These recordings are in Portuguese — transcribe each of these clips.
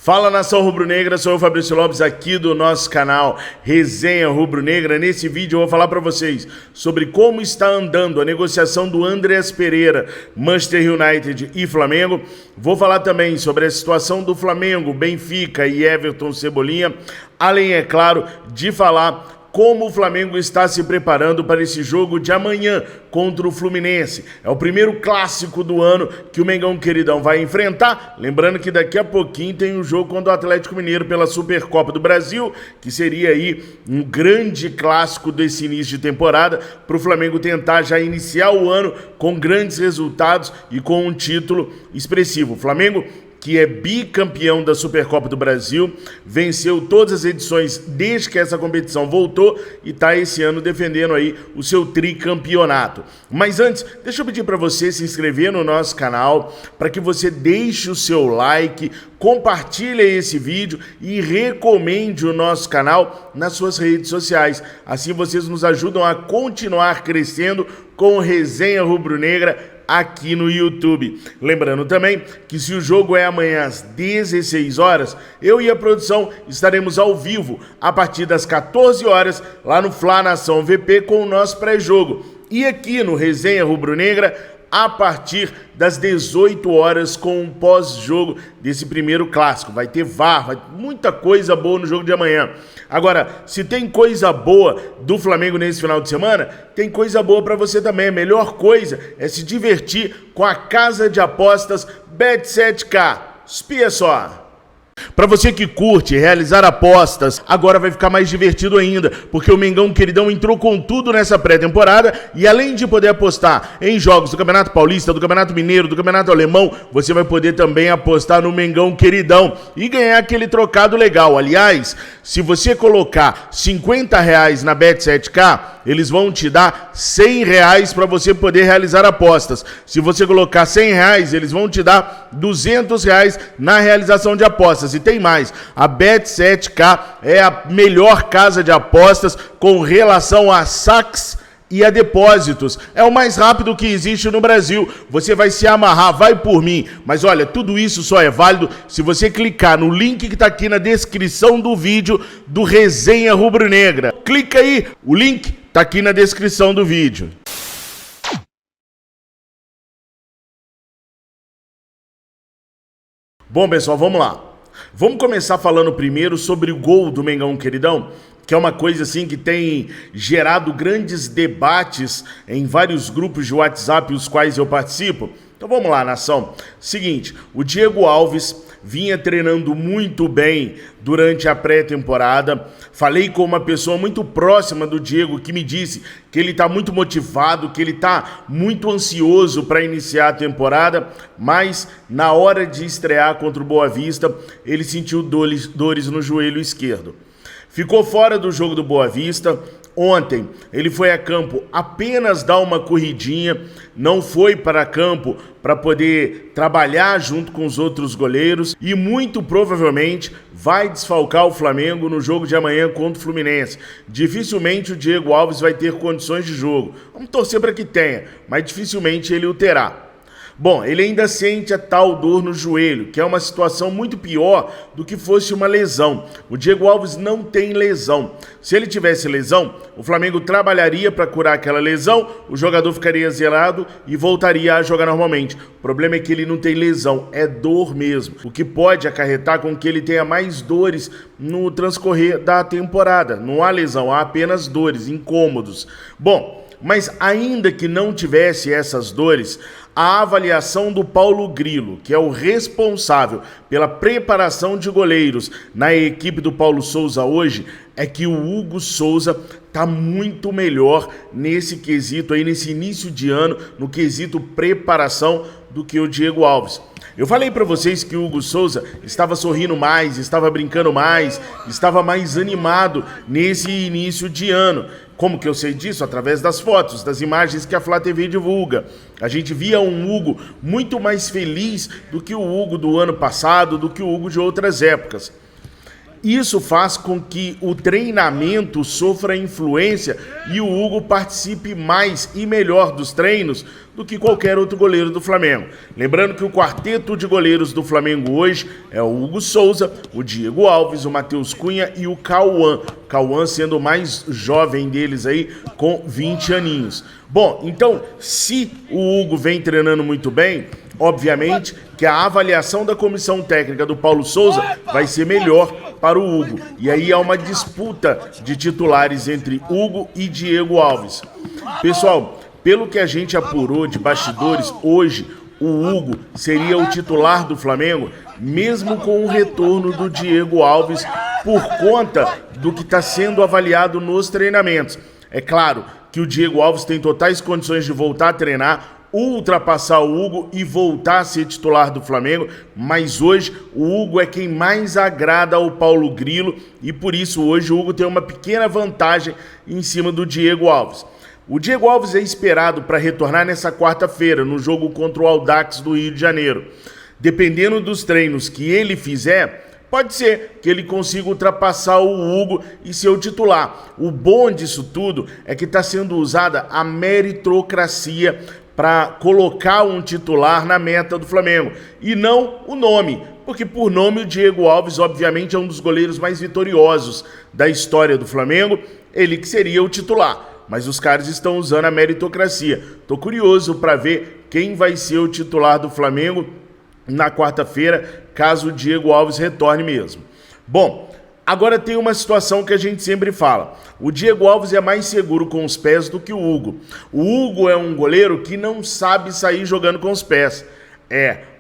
Fala, nação rubro-negra, sou o Fabrício Lopes aqui do nosso canal Resenha Rubro-Negra. Nesse vídeo eu vou falar para vocês sobre como está andando a negociação do Andreas Pereira, Manchester United e Flamengo. Vou falar também sobre a situação do Flamengo, Benfica e Everton Cebolinha, além, é claro, de falar como o Flamengo está se preparando para esse jogo de amanhã contra o Fluminense. É o primeiro clássico do ano que o Mengão Queridão vai enfrentar. Lembrando que daqui a pouquinho tem um jogo contra o Atlético Mineiro pela Supercopa do Brasil, que seria aí um grande clássico desse início de temporada, para o Flamengo tentar já iniciar o ano com grandes resultados e com um título expressivo. O Flamengo, que é bicampeão da Supercopa do Brasil, venceu todas as edições desde que essa competição voltou e está esse ano defendendo aí o seu tricampeonato. Mas antes, deixa eu pedir para você se inscrever no nosso canal, para que você deixe o seu like, compartilhe esse vídeo e recomende o nosso canal nas suas redes sociais. Assim vocês nos ajudam a continuar crescendo com Resenha Rubro-Negra aqui no YouTube. Lembrando também que se o jogo é amanhã às 16 horas, eu e a produção estaremos ao vivo a partir das 14 horas lá no Fla Nação VP com o nosso pré-jogo. E aqui no Resenha Rubro-Negra a partir das 18 horas com o pós-jogo desse primeiro clássico. Vai ter VAR, vai ter muita coisa boa no jogo de amanhã. Agora, se tem coisa boa do Flamengo nesse final de semana, tem coisa boa para você também. A melhor coisa é se divertir com a casa de apostas Bet7k. Espia só! Para você que curte realizar apostas, agora vai ficar mais divertido ainda, porque o Mengão Queridão entrou com tudo nessa pré-temporada e além de poder apostar em jogos do Campeonato Paulista, do Campeonato Mineiro, do Campeonato Alemão, você vai poder também apostar no Mengão Queridão e ganhar aquele trocado legal. Aliás, se você colocar R$50 na Bet7k, eles vão te dar R$100 para você poder realizar apostas. Se você colocar R$100, eles vão te dar R$200 na realização de apostas. E tem mais, a Bet7k é a melhor casa de apostas com relação a saques e a depósitos. É o mais rápido que existe no Brasil. Você vai se amarrar, vai por mim. Mas olha, tudo isso só é válido se você clicar no link que está aqui na descrição do vídeo do Resenha Rubro-Negra. Clica aí, o link está aqui na descrição do vídeo. Bom, pessoal, vamos lá. Vamos começar falando primeiro sobre o gol do Mengão Queridão, que é uma coisa assim que tem gerado grandes debates em vários grupos de WhatsApp, os quais eu participo. Então vamos lá, nação. Seguinte, o Diego Alves vinha treinando muito bem durante a pré-temporada. Falei com uma pessoa muito próxima do Diego que me disse que ele está muito motivado, que ele está muito ansioso para iniciar a temporada, mas na hora de estrear contra o Boa Vista, ele sentiu dores no joelho esquerdo. Ficou fora do jogo do Boa Vista. Ontem ele foi a campo apenas dar uma corridinha, não foi para campo para poder trabalhar junto com os outros goleiros e muito provavelmente vai desfalcar o Flamengo no jogo de amanhã contra o Fluminense. Dificilmente o Diego Alves vai ter condições de jogo. Vamos torcer para que tenha, mas dificilmente ele o terá. Bom, ele ainda sente a tal dor no joelho, que é uma situação muito pior do que fosse uma lesão. O Diego Alves não tem lesão. Se ele tivesse lesão, o Flamengo trabalharia para curar aquela lesão, o jogador ficaria zerado e voltaria a jogar normalmente. O problema é que ele não tem lesão, é dor mesmo, o que pode acarretar com que ele tenha mais dores no transcorrer da temporada. Não há lesão, há apenas dores, incômodos. Bom, mas ainda que não tivesse essas dores, a avaliação do Paulo Grilo, que é o responsável pela preparação de goleiros na equipe do Paulo Souza hoje, é que o Hugo Souza está muito melhor nesse quesito aí, nesse início de ano, no quesito preparação, do que o Diego Alves. Eu falei para vocês que o Hugo Souza estava sorrindo mais, estava brincando mais, estava mais animado nesse início de ano. Como que eu sei disso? Através das fotos, das imagens que a Flá TV divulga. A gente via um Hugo muito mais feliz do que o Hugo do ano passado, do que o Hugo de outras épocas. Isso faz com que o treinamento sofra influência e o Hugo participe mais e melhor dos treinos do que qualquer outro goleiro do Flamengo. Lembrando que o quarteto de goleiros do Flamengo hoje é o Hugo Souza, o Diego Alves, o Matheus Cunha e o Cauã. Cauã sendo o mais jovem deles aí, com 20 aninhos. Bom, então, se o Hugo vem treinando muito bem, obviamente que a avaliação da comissão técnica do Paulo Souza vai ser melhor para o Hugo. E aí há uma disputa de titulares entre Hugo e Diego Alves. Pessoal, pelo que a gente apurou de bastidores, hoje o Hugo seria o titular do Flamengo, mesmo com o retorno do Diego Alves, por conta do que está sendo avaliado nos treinamentos. É claro que o Diego Alves tem totais condições de voltar a treinar, ultrapassar o Hugo e voltar a ser titular do Flamengo, mas hoje o Hugo é quem mais agrada ao Paulo Grilo e por isso hoje o Hugo tem uma pequena vantagem em cima do Diego Alves. O Diego Alves é esperado para retornar nessa quarta-feira no jogo contra o Audax do Rio de Janeiro. Dependendo dos treinos que ele fizer, pode ser que ele consiga ultrapassar o Hugo e ser o titular. O bom disso tudo é que está sendo usada a meritocracia para colocar um titular na meta do Flamengo, e não o nome, porque por nome o Diego Alves obviamente é um dos goleiros mais vitoriosos da história do Flamengo, ele que seria o titular, mas os caras estão usando a meritocracia. Tô curioso para ver quem vai ser o titular do Flamengo na quarta-feira, caso o Diego Alves retorne mesmo. Bom, agora tem uma situação que a gente sempre fala. O Diego Alves é mais seguro com os pés do que o Hugo. O Hugo é um goleiro que não sabe sair jogando com os pés.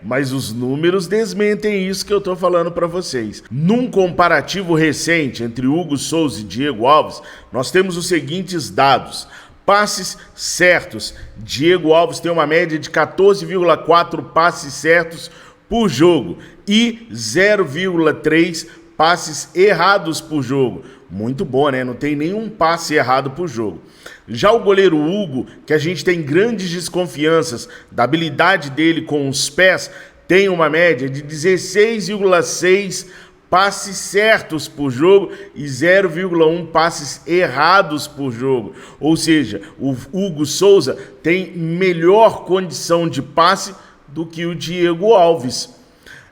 Mas os números desmentem isso que eu tô falando para vocês. Num comparativo recente entre Hugo Souza e Diego Alves, nós temos os seguintes dados. Passes certos. Diego Alves tem uma média de 14,4 passes certos por jogo e 0,3 passes errados por jogo. Muito bom, né? Não tem nenhum passe errado por jogo. Já o goleiro Hugo, que a gente tem grandes desconfianças da habilidade dele com os pés, tem uma média de 16,6 passes certos por jogo e 0,1 passes errados por jogo. Ou seja, o Hugo Souza tem melhor condição de passe do que o Diego Alves.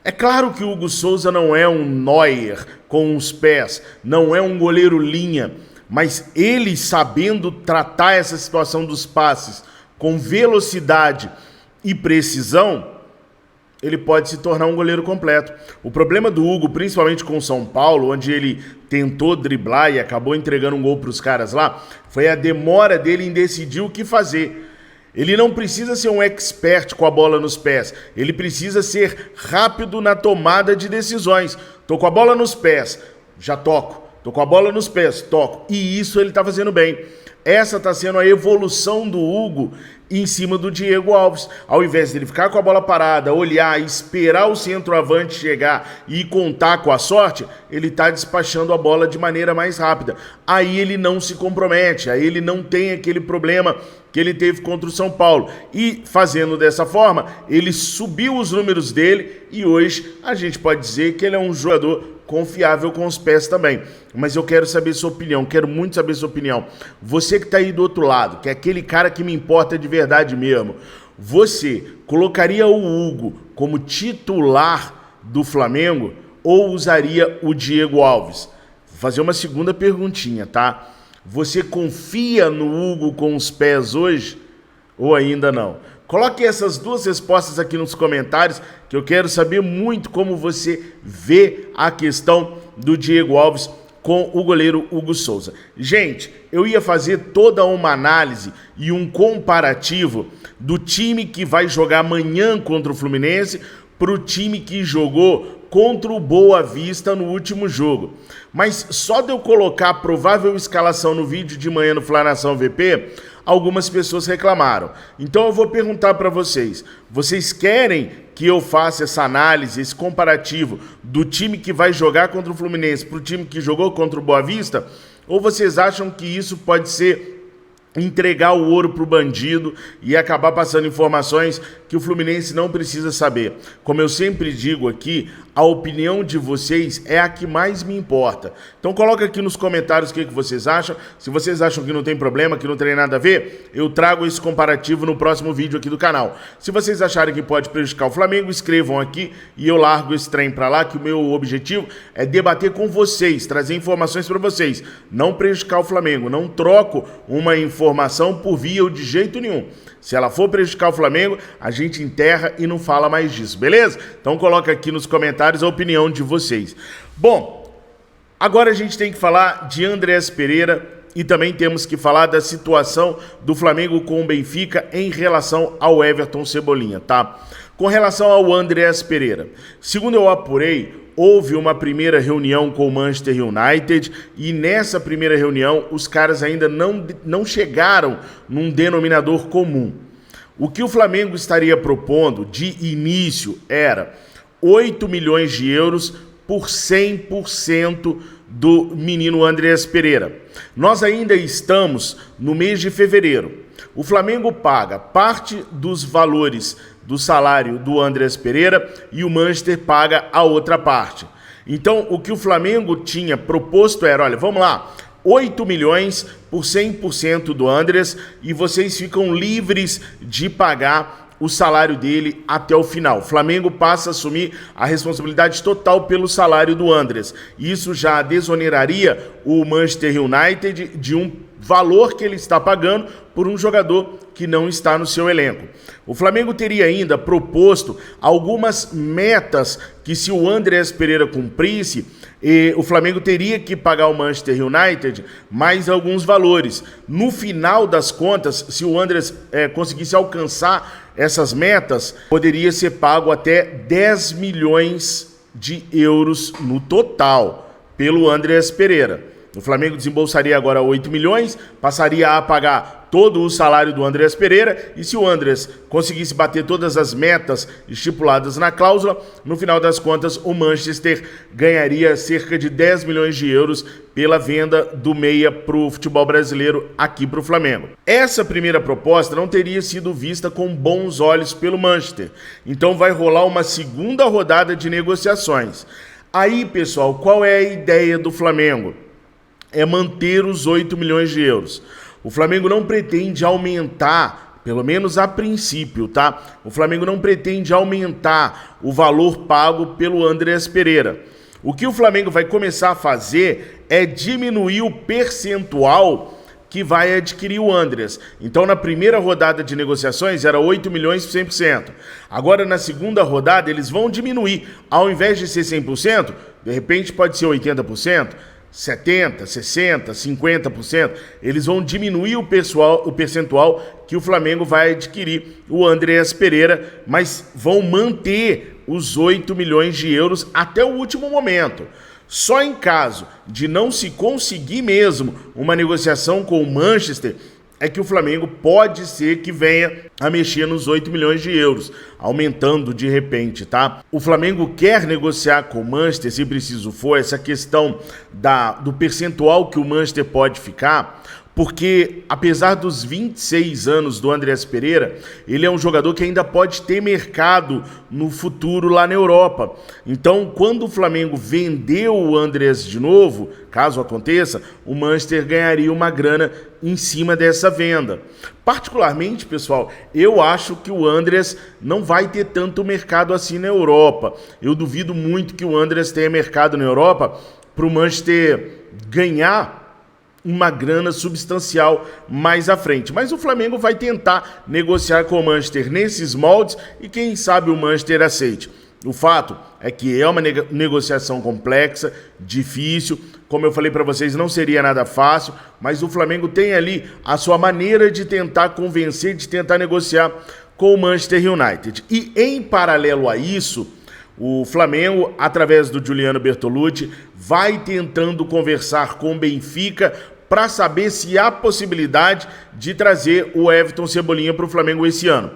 É claro que o Hugo Souza não é um Neuer com os pés, não é um goleiro linha, mas ele sabendo tratar essa situação dos passes com velocidade e precisão, ele pode se tornar um goleiro completo. O problema do Hugo, principalmente com o São Paulo, onde ele tentou driblar e acabou entregando um gol para os caras lá, foi a demora dele em decidir o que fazer. Ele não precisa ser um expert com a bola nos pés, ele precisa ser rápido na tomada de decisões. Tô com a bola nos pés, já toco. Tô com a bola nos pés, toco. E isso ele tá fazendo bem. Essa tá sendo a evolução do Hugo em cima do Diego Alves. Ao invés dele ficar com a bola parada, olhar, esperar o centroavante chegar e contar com a sorte, ele tá despachando a bola de maneira mais rápida. Aí ele não se compromete, aí ele não tem aquele problema que ele teve contra o São Paulo. E fazendo dessa forma, ele subiu os números dele e hoje a gente pode dizer que ele é um jogador confiável com os pés também. Mas eu quero saber sua opinião, quero muito saber sua opinião. Você que está aí do outro lado, que é aquele cara que me importa de verdade mesmo, você colocaria o Hugo como titular do Flamengo ou usaria o Diego Alves? Vou fazer uma segunda perguntinha, tá? Você confia no Hugo com os pés hoje ou ainda não? Coloque essas duas respostas aqui nos comentários, que eu quero saber muito como você vê a questão do Diego Alves com o goleiro Hugo Souza. Gente, eu ia fazer toda uma análise e um comparativo do time que vai jogar amanhã contra o Fluminense para o time que jogou contra o Boa Vista no último jogo. Mas só de eu colocar a provável escalação no vídeo de manhã no Flanação VP, algumas pessoas reclamaram. Então eu vou perguntar para vocês, vocês querem que eu faça essa análise, esse comparativo do time que vai jogar contra o Fluminense para o time que jogou contra o Boa Vista? Ou vocês acham que isso pode ser entregar o ouro para o bandido e acabar passando informações que o Fluminense não precisa saber. Como eu sempre digo aqui, a opinião de vocês é a que mais me importa. Então coloca aqui nos comentários o que vocês acham. Se vocês acham que não tem problema, que não tem nada a ver, eu trago esse comparativo no próximo vídeo aqui do canal. Se vocês acharem que pode prejudicar o Flamengo, escrevam aqui e eu largo esse trem para lá, que o meu objetivo é debater com vocês, trazer informações para vocês, não prejudicar o Flamengo. Não troco uma informação por via ou de jeito nenhum. Se ela for prejudicar o Flamengo, a gente enterra e não fala mais disso, beleza? Então coloca aqui nos comentários a opinião de vocês. Bom, agora a gente tem que falar de Andreas Pereira e também temos que falar da situação do Flamengo com o Benfica em relação ao Everton Cebolinha, tá? Com relação ao Andreas Pereira, segundo eu apurei, houve uma primeira reunião com o Manchester United e nessa primeira reunião os caras ainda não chegaram num denominador comum. O que o Flamengo estaria propondo de início era 8 milhões de euros por 100% do menino Andreas Pereira. Nós ainda estamos no mês de fevereiro. O Flamengo paga parte dos valores do salário do Andreas Pereira e o Manchester paga a outra parte. Então, o que o Flamengo tinha proposto era, olha, vamos lá, 8 milhões por 100% do Andreas e vocês ficam livres de pagar o salário dele até o final. O Flamengo passa a assumir a responsabilidade total pelo salário do Andreas. Isso já desoneraria o Manchester United de um valor que ele está pagando por um jogador que não está no seu elenco. O Flamengo teria ainda proposto algumas metas que, se o Andreas Pereira cumprisse, o Flamengo teria que pagar ao Manchester United mais alguns valores. No final das contas, se o Andreas conseguisse alcançar essas metas, poderia ser pago até 10 milhões de euros no total pelo Andreas Pereira. O Flamengo desembolsaria agora 8 milhões, passaria a pagar todo o salário do Andreas Pereira e se o Andreas conseguisse bater todas as metas estipuladas na cláusula, no final das contas o Manchester ganharia cerca de 10 milhões de euros pela venda do meia para o futebol brasileiro aqui para o Flamengo. Essa primeira proposta não teria sido vista com bons olhos pelo Manchester, então vai rolar uma segunda rodada de negociações. Aí, pessoal, qual é a ideia do Flamengo? É manter os 8 milhões de euros. O Flamengo não pretende aumentar, pelo menos a princípio, tá? O Flamengo não pretende aumentar o valor pago pelo Andreas Pereira. O que o Flamengo vai começar a fazer é diminuir o percentual que vai adquirir o Andreas. Então, na primeira rodada de negociações, era 8 milhões por 100%. Agora, na segunda rodada, eles vão diminuir. Ao invés de ser 100%, de repente pode ser 80%. 70%, 60%, 50%, eles vão diminuir o percentual que o Flamengo vai adquirir o Andreas Pereira, mas vão manter os 8 milhões de euros até o último momento. Só em caso de não se conseguir mesmo uma negociação com o Manchester, é que o Flamengo pode ser que venha a mexer nos 8 milhões de euros, aumentando de repente, tá? O Flamengo quer negociar com o Manchester, se preciso for, essa questão do percentual que o Manchester pode ficar, porque apesar dos 26 anos do Andreas Pereira, ele é um jogador que ainda pode ter mercado no futuro lá na Europa. Então, quando o Flamengo vendeu o Andreas de novo, caso aconteça, o Manchester ganharia uma grana em cima dessa venda. Particularmente, pessoal, eu acho que o Andreas não vai ter tanto mercado assim na Europa. Eu duvido muito que o Andreas tenha mercado na Europa para o Manchester ganhar uma grana substancial mais à frente. Mas o Flamengo vai tentar negociar com o Manchester nesses moldes e quem sabe o Manchester aceite. O fato é que é uma negociação complexa, difícil, como eu falei para vocês, não seria nada fácil, mas o Flamengo tem ali a sua maneira de tentar convencer, de tentar negociar com o Manchester United. E em paralelo a isso, o Flamengo, através do Giuliano Bertolucci, vai tentando conversar com o Benfica para saber se há possibilidade de trazer o Everton Cebolinha para o Flamengo esse ano.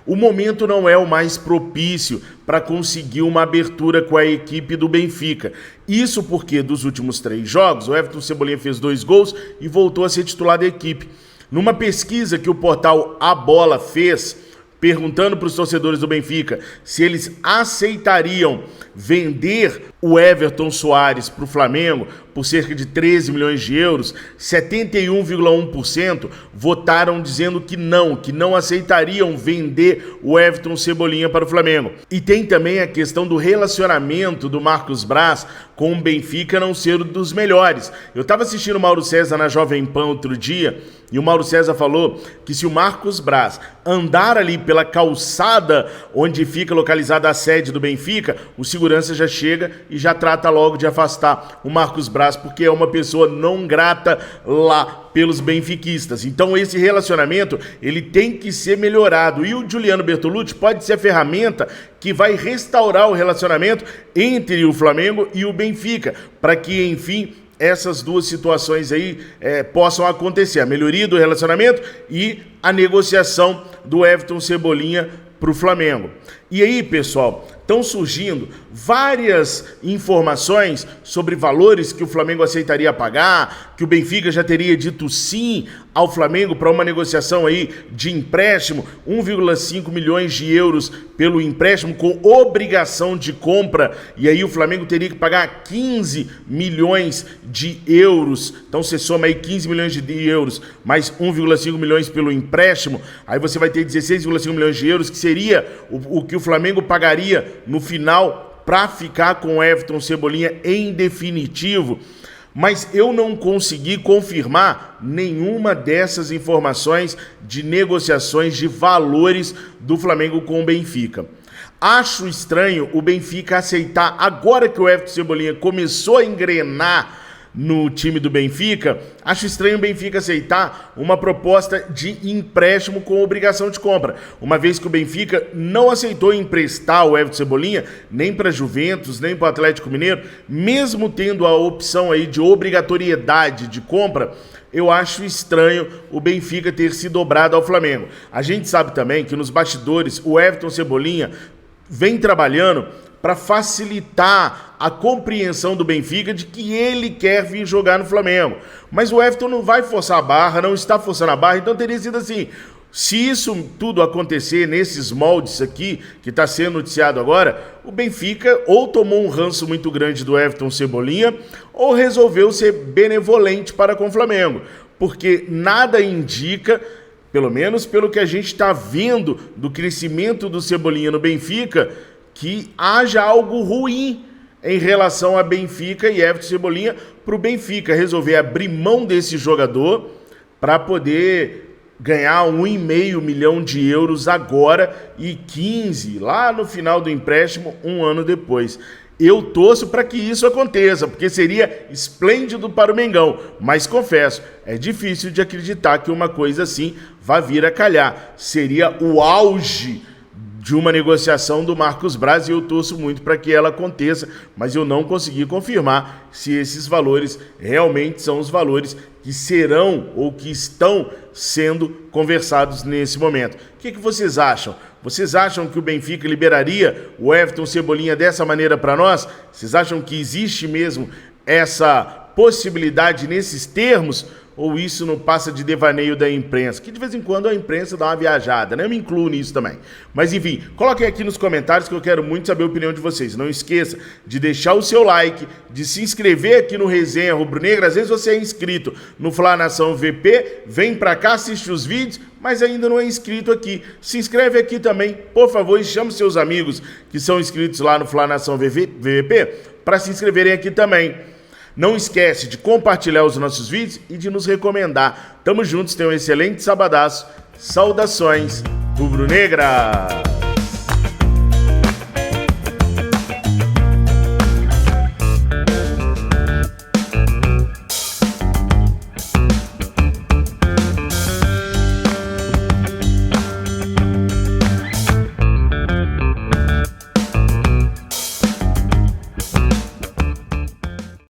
O momento não é o mais propício para conseguir uma abertura com a equipe do Benfica. Isso porque dos últimos 3 jogos, o Everton Cebolinha fez 2 gols e voltou a ser titular da equipe. Numa pesquisa que o portal A Bola fez, perguntando para os torcedores do Benfica se eles aceitariam vender o Everton Soares para o Flamengo por cerca de 13 milhões de euros, 71,1% votaram dizendo que não aceitariam vender o Everton Cebolinha para o Flamengo. E tem também a questão do relacionamento do Marcos Braz com o Benfica não ser um dos melhores. Eu estava assistindo o Mauro César na Jovem Pan outro dia, e o Mauro César falou que se o Marcos Braz andar ali pela calçada onde fica localizada a sede do Benfica, o segurança já chega e já trata logo de afastar o Marcos Braz, porque é uma pessoa não grata lá pelos benfiquistas. Então esse relacionamento, ele tem que ser melhorado, e o Juliano Bertolucci pode ser a ferramenta que vai restaurar o relacionamento entre o Flamengo e o Benfica, para que, enfim, essas duas situações aí possam acontecer, a melhoria do relacionamento e a negociação do Everton Cebolinha para o Flamengo. E aí, pessoal, estão surgindo várias informações sobre valores que o Flamengo aceitaria pagar, que o Benfica já teria dito sim ao Flamengo para uma negociação aí de empréstimo, 1,5 milhões de euros pelo empréstimo com obrigação de compra, e aí o Flamengo teria que pagar 15 milhões de euros. Então você soma aí 15 milhões de euros mais 1,5 milhões pelo empréstimo, aí você vai ter 16,5 milhões de euros, que seria o que o Flamengo pagaria no final para ficar com o Everton Cebolinha em definitivo. Mas eu não consegui confirmar nenhuma dessas informações de negociações de valores do Flamengo com o Benfica. Acho estranho o Benfica aceitar, agora que o Everton Cebolinha começou a engrenar no time do Benfica, acho estranho o Benfica aceitar uma proposta de empréstimo com obrigação de compra, uma vez que o Benfica não aceitou emprestar o Everton Cebolinha nem para Juventus, nem para o Atlético Mineiro, mesmo tendo a opção aí de obrigatoriedade de compra. Eu acho estranho o Benfica ter se dobrado ao Flamengo. A gente sabe também que nos bastidores o Everton Cebolinha vem trabalhando para facilitar a compreensão do Benfica de que ele quer vir jogar no Flamengo. Mas o Everton não vai forçar a barra, não está forçando a barra, então teria sido assim. Se isso tudo acontecer nesses moldes aqui, que está sendo noticiado agora, o Benfica ou tomou um ranço muito grande do Everton Cebolinha, ou resolveu ser benevolente para com o Flamengo. Porque nada indica, pelo menos pelo que a gente está vendo do crescimento do Cebolinha no Benfica, que haja algo ruim em relação a Benfica e Everton Cebolinha, para o Benfica resolver abrir mão desse jogador para poder ganhar 1,5 milhão de euros agora e 15 lá no final do empréstimo, um ano depois. Eu torço para que isso aconteça, porque seria esplêndido para o Mengão, mas confesso, é difícil de acreditar que uma coisa assim vá vir a calhar. Seria o auge de uma negociação do Marcos Braz, e eu torço muito para que ela aconteça, mas eu não consegui confirmar se esses valores realmente são os valores que serão ou que estão sendo conversados nesse momento. O que vocês acham? Vocês acham que o Benfica liberaria o Everton Cebolinha dessa maneira para nós? Vocês acham que existe mesmo essa possibilidade nesses termos? Ou isso não passa de devaneio da imprensa? Que de vez em quando a imprensa dá uma viajada, né? Eu me incluo nisso também. Mas enfim, coloquem aqui nos comentários que eu quero muito saber a opinião de vocês. Não esqueça de deixar o seu like, de se inscrever aqui no Resenha Rubro Negra. Às vezes você é inscrito no Fla Nação VP, vem pra cá, assiste os vídeos, mas ainda não é inscrito aqui. Se inscreve aqui também, por favor, e chame seus amigos que são inscritos lá no Fla Nação VP para se inscreverem aqui também. Não esquece de compartilhar os nossos vídeos e de nos recomendar. Tamo juntos, tenham um excelente sabadaço. Saudações rubro-negra!